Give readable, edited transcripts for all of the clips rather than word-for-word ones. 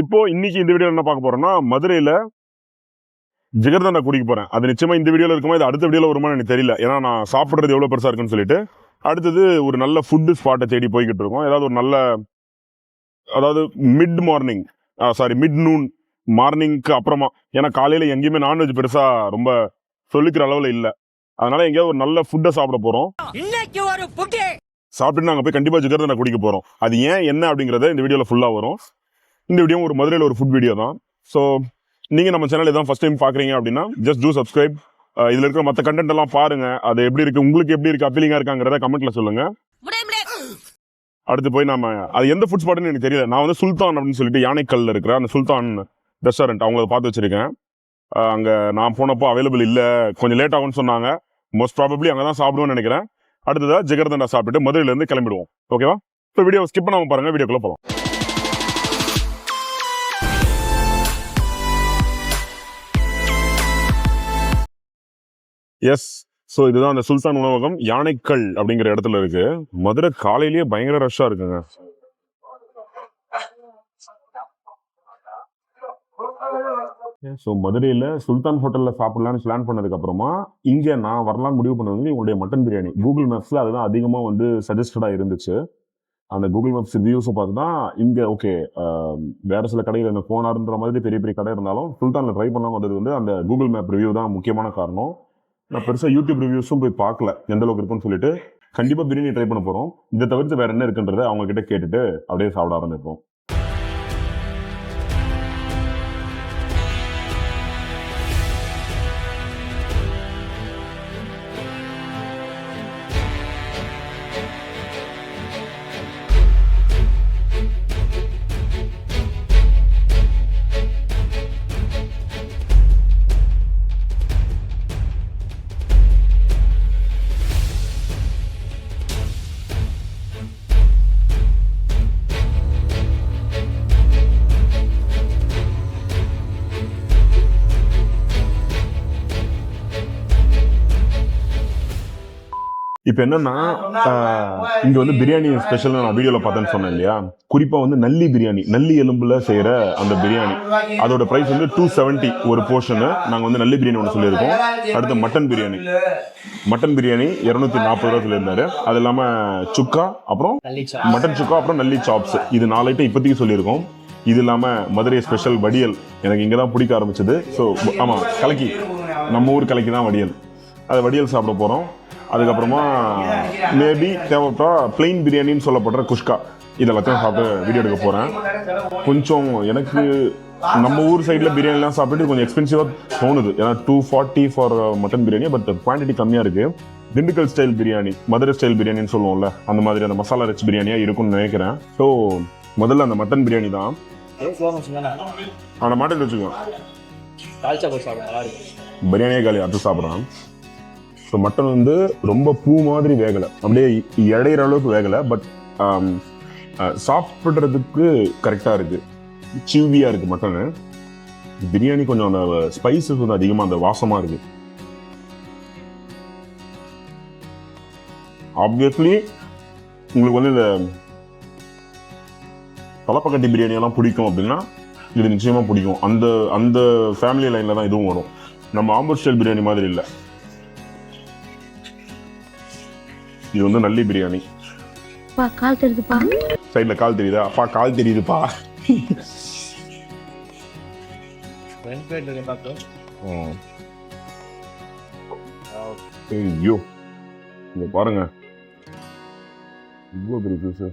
இப்போ இன்னைக்கு இந்த வீடியோ என்ன பார்க்க போறோம்னா, மதுரையில ஜிகர்தண்டா குடிக்க போறேன். அது நிச்சயமா இந்த வீடியோல இருக்குமா, இது அடுத்த வீடியோல வருமானு எனக்கு தெரியல. ஏன்னா நான் சாப்பிட்றது எவ்வளவு பெருசா இருக்குன்னு சொல்லிட்டு அடுத்தது ஒரு நல்ல ஃபுட்டு ஸ்பாட்டை தேடி போய்கிட்டு இருக்கோம். ஏதாவது ஒரு நல்ல, அதாவது மிட் நூன் மார்னிங்க்கு அப்புறமா. ஏன்னா காலையில எங்கேயுமே நான்வெஜ் பெருசா ரொம்ப சொல்லிக்கிற அளவுல இல்ல. அதனால எங்கேயாவது ஒரு நல்ல ஃபுட்டை சாப்பிட போறோம். சாப்பிட்டு நாங்க போய் கண்டிப்பா ஜிகர்தண்டா குடிக்க போறோம். அது ஏன் என்ன அப்படிங்கறத இந்த வீடியோல ஃபுல்லா வரும். இந்த வீடியோ ஒரு மதுரையில் ஒரு ஃபுட் வீடியோ தான். ஸோ நீங்கள் நம்ம சேனல் இதான் ஃபர்ஸ்ட் டைம் பார்க்குறீங்க அப்படின்னா ஜஸ்ட் டூ சப்ஸ்கிரைப். இதில் இருக்கிற மற்ற கண்டென்ட் எல்லாம் பாருங்க. அது எப்படி இருக்கு, உங்களுக்கு எப்படி இருக்கு, அப்பீலிங்காக இருக்காங்கிறத கமெண்ட்ல சொல்லுங்க. அடுத்து போய் நம்ம அது எந்த ஃபுட் ஸ்பாட்னு எனக்கு தெரியல. நான் வந்து சுல்தான் அப்படின்னு சொல்லிட்டு யானைக்கல்ல இருக்கிற அந்த சுல்தான் ரெஸ்டாரண்ட் அவங்கள பார்த்து வச்சிருக்கேன். அங்கே நான் போனப்போ அவைலபிள் இல்லை, கொஞ்சம் லேட் ஆகும்னு சொன்னாங்க. மோஸ்ட் ப்ராபப்ளி அங்கே தான் சாப்பிடுவேன்னு நினைக்கிறேன். அடுத்ததாக ஜிகர்தண்டா சாப்பிட்டுட்டு மதுரையிலேருந்து கிளம்பிடுவோம். ஓகேவா? ஸோ வீடியோ ஸ்கிப் பண்ணாமல் பாருங்க, வீடியோக்குள்ள போகலாம். எஸ், ஸோ இதுதான் அந்த சுல்தான் உணவகம், யானைக்கல் அப்படிங்கிற இடத்துல இருக்கு. மதுரை காலையிலேயே பயங்கர ரஷ்ஷா இருக்குங்க. ஸோ மதுரையில் சுல்தான் ஹோட்டலில் சாப்பிடலான்னு பிளான் பண்ணதுக்கு அப்புறமா இங்கே நான் வரலான்னு முடிவு பண்ணது வந்து இவங்களுடைய மட்டன் பிரியாணி. கூகுள் மேப்ஸில் அதுதான் அதிகமாக வந்து சஜஸ்டடாக இருந்துச்சு. அந்த கூகுள் மேப்ஸ் ரிவ்யூஸை பார்த்து தான் இங்கே ஓகே, வேறு சில கடையில் என்ன போனாருன்ற மாதிரி பெரிய பெரிய கடை இருந்தாலும் சுல்தானில் ட்ரை பண்ணாமல் வந்தது வந்து அந்த கூகுள் மேப் ரிவ்யூ தான் முக்கியமான காரணம். நான் பெருசாக யூடியூப் ரிவ்யூஸும் போய் பார்க்கல எந்த அளவுக்கு இருக்குன்னு சொல்லிட்டு. கண்டிப்பாக பிரியாணி ட்ரை பண்ண போகிறோம். இதை தவிர்த்து வேறு என்ன இருக்குன்றதை அவங்க கிட்ட கேட்டுட்டு அப்படியே சாப்பிட ஆரம்பிப்போம். இப்போ என்னன்னா, இங்க வந்து பிரியாணி ஸ்பெஷல் நான் வீடியோல பார்த்தேன்னு சொன்னேன் இல்லையா, குறிப்பா வந்து நல்லி பிரியாணி, நல்லி எலும்புல செய்யற அந்த பிரியாணி, அதோட பிரைஸ் வந்து 270 ஒரு போர்ஷனு. நாங்க வந்து நல்லி பிரியாணி ஒன்று சொல்லியிருக்கோம். அடுத்து மட்டன் பிரியாணி 240 ரூபா சொல்லியிருந்தாரு. அது இல்லாம சுக்கா, அப்புறம் மட்டன் சுக்கா, அப்புறம் நல்லி சாப்ஸ், இது 4 ஐட்டம் இப்போதைக்கு சொல்லியிருக்கோம். இது இல்லாம மதுரை ஸ்பெஷல் வடியல் எனக்கு இங்கதான் பிடிக்க ஆரம்பிச்சது. ஸோ ஆமா, கலக்கி, நம்ம ஊர் கலக்கி தான் வடியல். அது வடியல் சாப்பிட போறோம். அதுக்கப்புறமா மேபி தேவைப்பட்டா பிளெயின் பிரியாணின்னு சொல்லப்படுற குஷ்கா, இதெல்லாத்தையும் சாப்பிட்டு வீடியோ எடுக்க போகிறேன். கொஞ்சம் எனக்கு நம்ம ஊர் சைடில் பிரியாணிலாம் சாப்பிட்டு கொஞ்சம் எக்ஸ்பென்சிவாக தோணுது. ஏன்னா 240 for mutton biryani, but quantity கம்மியாக இருக்குது. திண்டுக்கல் ஸ்டைல் பிரியாணி, மதுரை ஸ்டைல் பிரியாணின்னு சொல்லுவோம்ல, அந்த மாதிரி அந்த மசாலா ரிச் பிரியாணியாக இருக்கும்னு நினைக்கிறேன். ஸோ முதல்ல அந்த மட்டன் பிரியாணி தான். ஆனால் மாட்டேன் வச்சுக்கோங்க, பிரியாணியே காலி அது சாப்பிட்றான். ஸோ மட்டன் வந்து ரொம்ப பூ மாதிரி வேகலை, அப்படியே இடையிற அளவுக்கு வேகலை. பட் சாப்பிட்றதுக்கு கரெக்டாக இருக்குது, சிவியாக இருக்குது மட்டனு. பிரியாணி கொஞ்சம் அந்த ஸ்பைசஸ் வந்து அதிகமாக அந்த வாசமாக இருக்குது. ஆப்வியஸ்லி உங்களுக்கு வந்து இந்த தலப்பக்கட்டி பிரியாணியெல்லாம் பிடிக்கும் அப்படின்னா இது நிச்சயமாக பிடிக்கும். அந்த அந்த ஃபேமிலி லைனில் தான் இதுவும் வரும். நம்ம ஆம்பூர் ஸ்டைல் பிரியாணி மாதிரி இல்லை. இது வந்து நல்லி பிரியாணி. கால் தெரியுதுப்பா, சைடுல கால் தெரியுதா? அப்பா கால் தெரியுதுப்பா. ஐயோ, இங்க பாருங்க, இவ்வளோ பெரிய பீஸ்.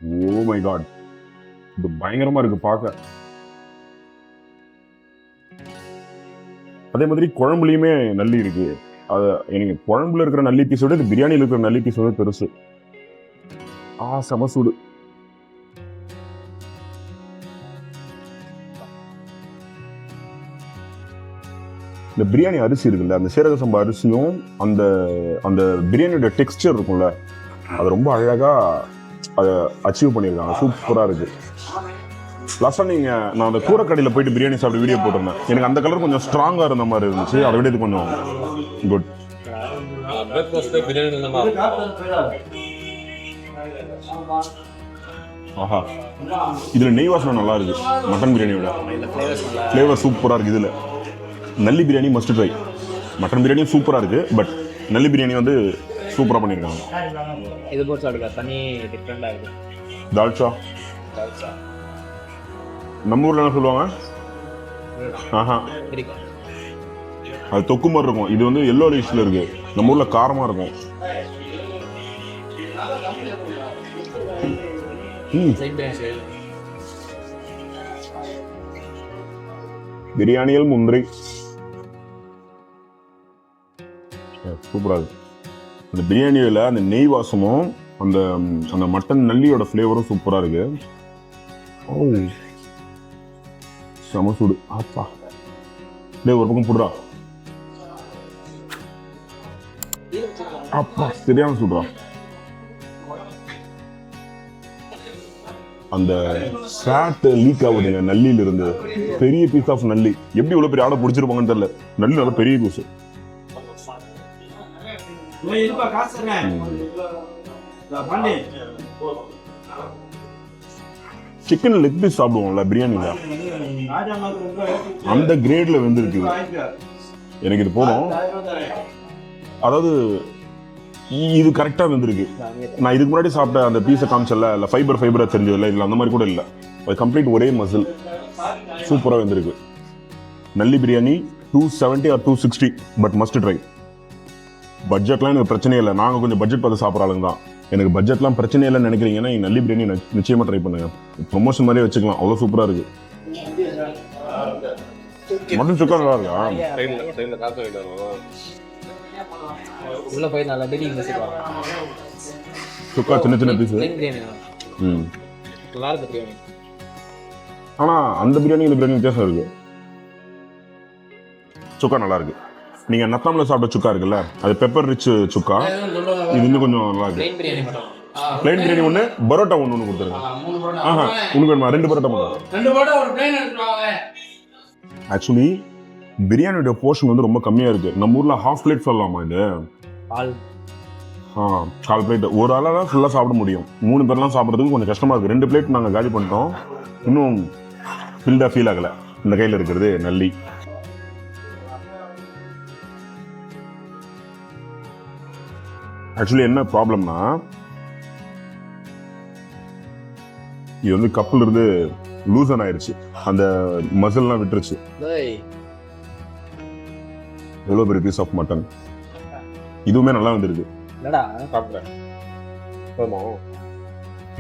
ஓ மை காட், இது பயங்கரமா இருக்கு பார்க்க. அதே மாதிரி குழம்புலையுமே நல்லி இருக்கு. அது எனக்கு குழம்புல இருக்கிற நல்லி பீஸோட இது பிரியாணியில் இருக்கிற நல்லி பீஸோட பெருசு. சமசூடு. இந்த பிரியாணி அரிசி இருக்குல்ல, அந்த சீரக சம்பா அரிசியும் அந்த அந்த பிரியாணியோட டெக்ஸ்டர் இருக்கும்ல, அது ரொம்ப அழகா அதை அச்சீவ் பண்ணியிருக்காங்க. சூப்பராக இருக்கு. லாஸ்ட்டாக நான் அந்த கூரைக்கடையில் போயிட்டு பிரியாணி சாப்பிட்டு வீடியோ போட்டிருந்தேன். எனக்கு அந்த கலர் கொஞ்சம் ஸ்ட்ராங்காக இருந்த மாதிரி இருந்துச்சு. அதை விட இது கொஞ்சம் குட். ஆஹா, இதில் நெய் வாசனை நல்லா இருக்கு. மட்டன் பிரியாணியோட ஃப்ளேவர் சூப்பராக இருக்குது. இதில் நல்லி பிரியாணி மஸ்ட் ட்ரை. மட்டன் பிரியாணியும் சூப்பராக இருக்குது, பட் நல்லி பிரியாணி வந்து சூப்பராக பண்ணியிருக்காங்க. இது போட்டு சாப்பிடுங்க, தனி டிஃப்ரெண்டாக இருக்குது. தால்ச்சா நம்ம ஊரில் என்ன சொல்லுவாங்க? ஆஹா, அது தொக்கு மாதிரி இருக்கும். இது வந்து எல்லோ ரைஸில் இருக்கு. நம்ம ஊரில் காரமாக இருக்கும். பிரியாணியில் முந்திரி சூப்பராக இருக்கு. அந்த பிரியாணியில் அந்த நெய் வாசமும் அந்த அந்த மட்டன் நல்லியோட ஃப்ளேவரும் சூப்பராக இருக்கு. ஓ, செம சூடு. அப்பா, டே ஒரு பக்கம் போடுறா. அப்பா, சரியான சூடுறா. அந்த ஃபேட் லீக் ஆகுதுங்க நல்லியில இருந்து. பெரிய பீஸ் ஆஃப் நல்லி. எப்படி இவ்வளவு பெரிய ஆடை பிடிச்சிருப்பாங்கன்னு தெரியல. நல்லி நல்ல பெரிய பீஸ். சிக்கன் லெக் பீஸ் சாப்பிடுவோம்ல பிரியாணில, அந்த கிரேட்ல வெந்திருக்கு. எனக்கு இது போதும். அதாவது இது கரெக்டா வெந்திருக்கு. நான் இதுக்கு முன்னாடி சாப்பிட்ட அந்த பீஸை காமிச்சல, இல்லை ஃபைபரா தெரிஞ்சதில்ல, இல்லை அந்த மாதிரி கூட இல்லை. கம்ப்ளீட் ஒரே மசில். சூப்பராக வெந்திருக்கு. Nalli biryani 270 or 260, but must try. பட்ஜெட்லாம் எனக்கு பிரச்சனையே இல்லை. நாங்கள் கொஞ்சம் பட்ஜெட் பார்த்து சாப்பிட்ற ஆளுங்க தான். எனக்கு பட்ஜெட்லாம் பிரச்சனை இல்லைன்னு நினைக்கிறீங்கன்னா நல்லி பிரியாணி நிச்சயமாக ட்ரை பண்ணுங்க. ப்ரொமோஷன் மாதிரியே வச்சுக்கலாம். அவ்வளோ சூப்பராக இருக்கு. மட்டன் சுக்கா நல்லா இருக்கா? உள்ள போய் நல்லா பிரியாணி சுக்கா சின்ன சின்ன பீஸ். நல்லா இருக்கு பிரியாணி. ஆனால் அந்த பிரியாணி இந்த பிரியாணி வித்தியாசம் இருக்கு. சுக்கா நல்லா இருக்கு. நீங்க நத்தாமில் சாப்பிட்ட சுக்கா இருக்குல்ல, அது பெப்பர் ரிச் சுக்கா. இது இன்னும் கொஞ்சம் நல்லா இருக்கு. பிளைன் பிரியாணி ஒன்று, பரோட்டா ஒன்று கொடுத்துருங்க. ஆஹா, உனக்கு வேணுமா? 2 பரோட்டா மட்டும். ஆக்சுவலி பிரியாணியோட போர்ஷன் வந்து ரொம்ப கம்மியா இருக்கு. நம்ம ஊர்ல ஹாஃப் பிளேட் சொல்லலாமா இது? கால் பிளேட். ஒரு ஆளாக தான் ஃபுல்லாக சாப்பிட முடியும். 3 பேர்லாம் சாப்பிட்றதுக்கு கொஞ்சம் கஷ்டமா இருக்கு. 2 பிளேட் நாங்கள் காலி பண்ணிட்டோம். இன்னும் ஃபில்டா ஃபீல் ஆகல. இந்த கையில் இருக்கிறது நல்லி. ஆக்சுவலி என்ன ப்ராப்ளம்னா, இது வந்து கப்பில் இருந்து லூசன் ஆயிடுச்சு. அந்த மசில்லாம் விட்டுருச்சு. எவ்வளோ பெரிய பீஸ் ஆஃப் மட்டன். இதுவுமே நல்லா வந்துருக்கு.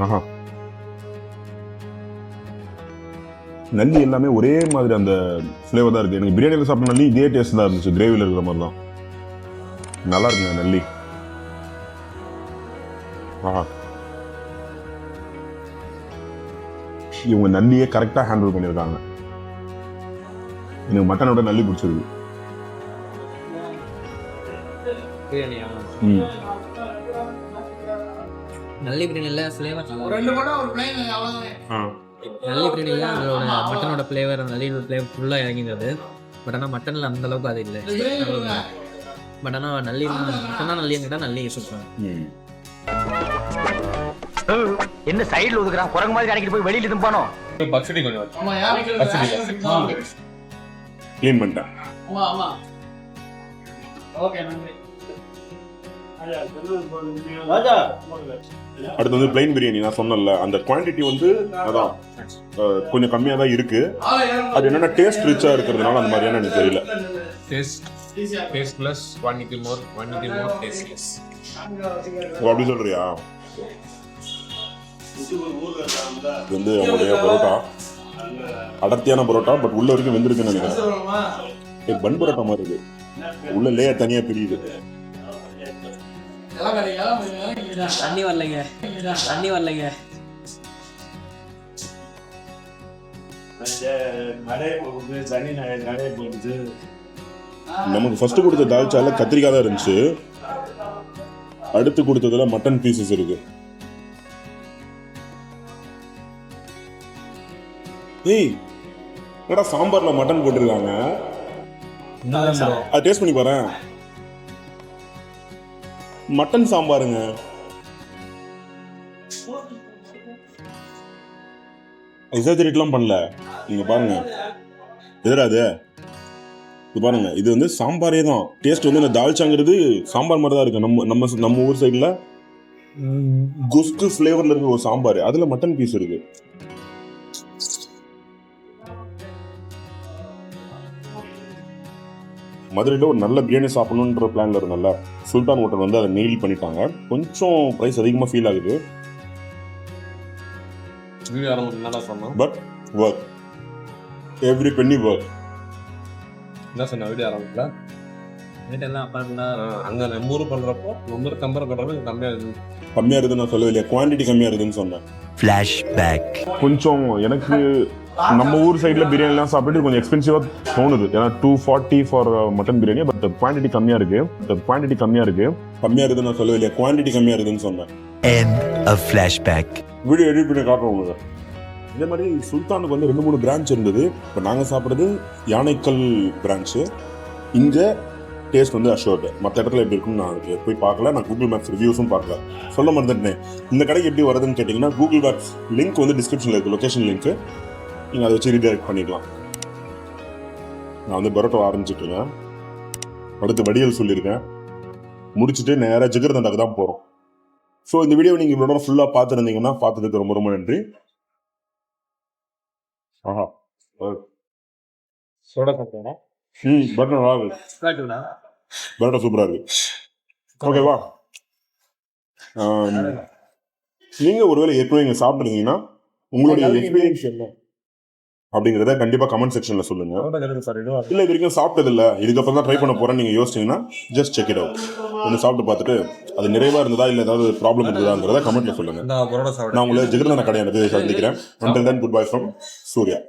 ஆஹா, நல்லி எல்லாமே ஒரே மாதிரி அந்த ஃப்ளேவர் தான் இருக்கு. எனக்கு பிரியாணியில் சாப்பிட்ட நல்லி இதே டேஸ்ட் தான் இருந்துச்சு. கிரேவியில் இருக்கிற மாதிரி தான் நல்லா இருக்குங்க நல்லி. ஆஹா, இவங்க நல்லியே கரெக்டாக ஹேண்டில் பண்ணியிருக்காங்க. எனக்கு மட்டனோட நல்லி பிடிச்சிருக்கு. நல்லி பிரியாணியில் ஃப்ளேவர் நல்லி பிரியாணியில் அதோட மட்டனோட ஃப்ளேவர், நல்லியோட ஃப்ளேவர் ஃபுல்லாக இறங்கிடுது. பட் ஆனால் மட்டனில் அந்த அளவுக்கு அது இல்லை. பட் ஆனால் நல்லி மட்டனா நல்லிங்கிட்ட நல்லி சூப்பர். என்ன சைடுல ஒதுக்குறான் குரங்கு மாதிரி கணக்கிட்டு போய் வெளியில இருந்து போனோம். பக்ஸடி கொஞ்சம் க்ளீன் பண்ணிட்டேன். அடுத்து வந்து பிளைன் பிரியாணி நான் சொன்னல, அந்த குவான்டிட்டி வந்து அதான் கொஞ்சம் கம்மியாக தான் இருக்கு. அது என்னன்னா டேஸ்ட் ரிச்சா இருக்கிறதுனால அந்த மாதிரியான எனக்கு தெரியல. Taste plus quantity more, taste less. அப்படி சொல்றியா? இது வந்து அவங்களுடைய பரோட்டா, அடர்த்தியான பரோட்டா, பட் உள்ள வரைக்கும் வெந்திருக்குன்னு நினைக்கிறேன். பன் பரோட்டா மாதிரி இருக்கு. உள்ள லேயர் தனியா பிரியுது. தண்ணி வரலைங்க. நமக்கு ஃபர்ஸ்ட் கொடுத்த தால்ச்சால கத்திரிக்காய் தான் இருந்துச்சு. அடுத்து கொடுத்ததுல மட்டன் பீசஸ் இருக்கு. ஏய் என்னடா சாம்பார்ல மட்டன் போட்டிருக்காங்க, அது டேஸ்ட் பண்ணி பாறேன். மட்டன் சாம்பாருங்க. எக்ஸாஜரேட்லாம் பண்ணல. நீங்க பாருங்க, எதுடா அது? இது பாருங்க, இது வந்து சாம்பாரே தான். டேஸ்ட் வந்து இந்த தால்ச்சாங்கிறது சாம்பார் மாதிரி தான் இருக்கு. நம்ம ஊர் சைடில் குஸ்கு ஃப்ளேவர்ல இருக்க ஒரு சாம்பார், அதுல மட்டன் பீஸ் இருக்கு. மதுரையில் ஒரு நல்ல பிரியாணி சாப்பிடணுன்ற பிளான்ல இருந்தல, சுல்தான் ஹோட்டல் வந்து அதை நெயில் பண்ணிட்டாங்க. கொஞ்சம் ப்ரைஸ் அதிகமாக ஃபீல் ஆகுது, but work. Every penny work. என்ன சொன்ன வீடியோ ஆரம்பிக்கல ரேட் எல்லாம் அப்பார்ட்மெண்ட்டாக அங்கே நம்ம ஊர் பண்ணுறப்போ நம்ம ஊர் கம்பேர் பண்ணுறப்போ கம்மியாக இருக்குது. கம்மியாக இருக்குதுன்னு நான் சொல்லவே இல்லையா, குவான்டிட்டி கம்மியாக இருக்குதுன்னு சொன்னேன். Flashback. கொஞ்சம் எனக்கு நம்ம ஊர் சைடில் பிரியாணிலாம் சாப்பிட்டு கொஞ்சம் எக்ஸ்பென்சிவாக தோணுது. ஏன்னா 240 for mutton biryani, but quantity கம்மியாக இருக்குது. கம்மியாக இருக்குதுன்னு நான் சொல்லவே இல்லையா, குவான்டிட்டி கம்மியாக இருக்குதுன்னு சொன்னேன். End of flashback. Video edit பண்ணி காட்டுறோம் உங்களுக்கு. இதே மாதிரி சுல்தானுக்கு வந்து 2-3 பிரான்ச் இருந்தது. இப்போ நாங்கள் சாப்பிட்றது யானைக்கல் பிரான்ச்சு. இங்கே டேஸ்ட் வந்து அஷோர்டு. மற்ற இடத்துல எப்படி இருக்குன்னு நான் போய் பார்க்கல, நான் கூகுள் மேப்ஸ் ரிவ்யூஸும் பார்க்கல. சொல்ல மறந்துட்டேன். இந்த கடைக்கு எப்படி வருதுன்னு கேட்டிங்கன்னா, கூகுள் மேப்ஸ் லிங்க் வந்து டிஸ்கிரிப்ஷனில் இருக்குது, லொக்கேஷன் லிங்க்கு. நீங்கள் அதை வச்சு ரீடைரக்ட் பண்ணிக்கலாம். நான் வந்து பரோட்டா ஆரம்பிச்சுட்டு இருக்கேன். அடுத்து வடியல் சொல்லியிருக்கேன். முடிச்சுட்டு நேராக ஜிகர்தண்டாக்கு தான் போகிறோம். ஸோ இந்த வீடியோ நீங்கள் இவ்வளோ ஃபுல்லாக பார்த்துருந்தீங்கன்னா பார்த்ததுக்கு ரொம்ப ரொம்ப நன்றி. ஆஹா, சோட சாப்பிட்டோம். பரோட்டா நல்லா இருக்கு. பரோட்டா சூப்பராக இருக்கு. ஓகேவா? நீங்கள் ஒருவேளை ஏற்கனவே இங்கே சாப்பிட்ருந்தீங்கன்னா உங்களுடைய எக்ஸ்பீரியன்ஸ் என்ன அப்படிங்கிறத கண்டிப்பாக கமெண்ட் செக்ஷனில் சொல்லுங்க. இல்லை இது வரைக்கும் சாப்பிட்டதில்லை, இதுக்கப்புறம் தான் ட்ரை பண்ண போகிறேன்னு நீங்கள் யோசிச்சிங்கன்னா ஜஸ்ட் செக் இட் அவுட். ஒன்று சாப்பிட்டு பார்த்துட்டு அது நிறைவாக இருந்ததா இல்லை ஏதாவது ப்ராப்ளம் இருந்ததாங்கிறத கமெண்ட்டில் சொல்லுங்கள். நான் உங்களை ஜிகர்தண்டா கடையானது சந்திக்கிறேன். Until then, goodbye from Surya.